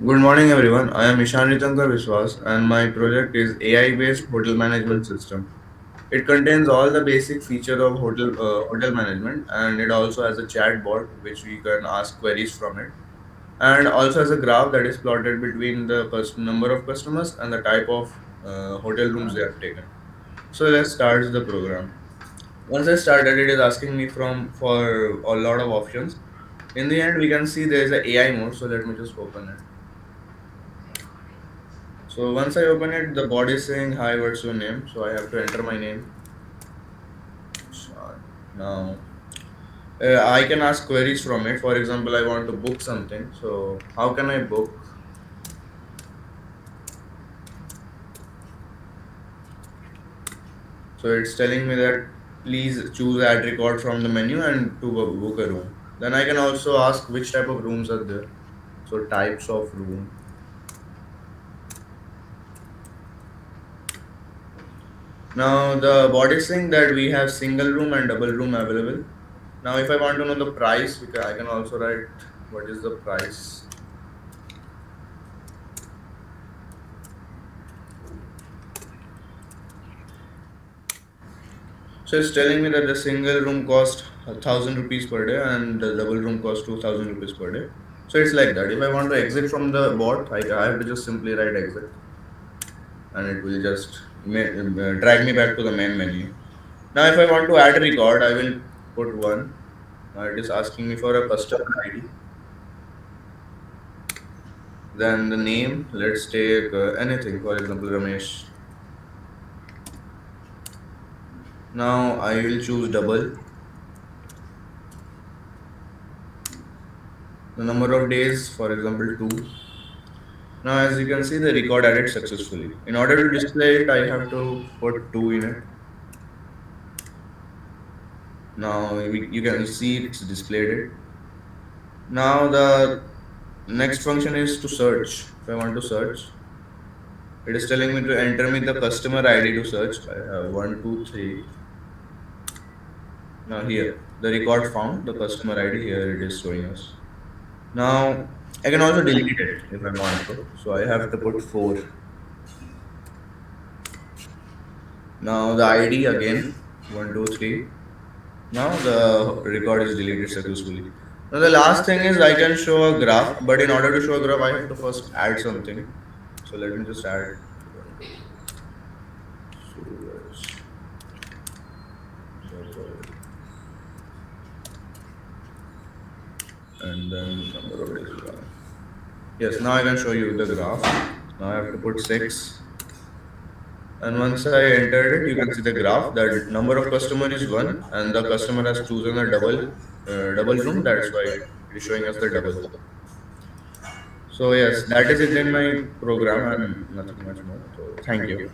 Good morning, everyone. I am Ishan Biswas, and my project is AI-based hotel management system. It contains all the basic features of hotel management, and it also has a chat bot which we can ask queries from it, and also has a graph that is plotted between the number of customers and the type of hotel rooms they have taken. So let's start the program. Once I started, it is asking me from for a lot of options. In the end, we can see there is a AI mode. So let me just open it. So once I open it, the bot is saying, "Hi, what's your name?" So I have to enter my name. Ishan. Now I can ask queries from it. For example, I want to book something. So how can I book? So it's telling me that please choose add record from the menu and to book a room. Then I can also ask which type of rooms are there. So types of room. Now the bot is saying that we have single room and double room available. Now if I want to know the price, I can also write what is the price. So it's telling me that the single room cost 1,000 rupees per day and the double room cost 2,000 rupees per day. So it's like that. If I want to exit from the bot, I have to just simply write exit, and it will just drag me back to the main menu. Now, if I want to add a record, I will put one. Now it is asking me for a customer ID. Then the name. Let's take anything. For example, Ramesh. Now I will choose double. The number of days, for example, two. Now, as you can see, the record added successfully. In order to display it, I have to put 2 in it. Now, you can see it's displayed it. Now, the next function is to search. If I want to search, it is telling me to enter me the customer ID to search. I have 1, 2, 3. Now, here, the record found, the customer ID, here it is showing us. Now, I can also delete it if I want to. So, I have to put 4. Now, the ID again, 1, 2, 3. Now the record is deleted successfully. Now the last thing is I can show a graph, but in order to show a graph, I have to first add something. So let me just add one, two, Suresh, and then number of days. Yes, now I can show you the graph. Now I have to put 6. And once I entered it, you can see the graph that number of customer is 1 and the customer has chosen a double room. That's why it is showing us the double. So yes, that is it in my program and nothing much more. So thank you.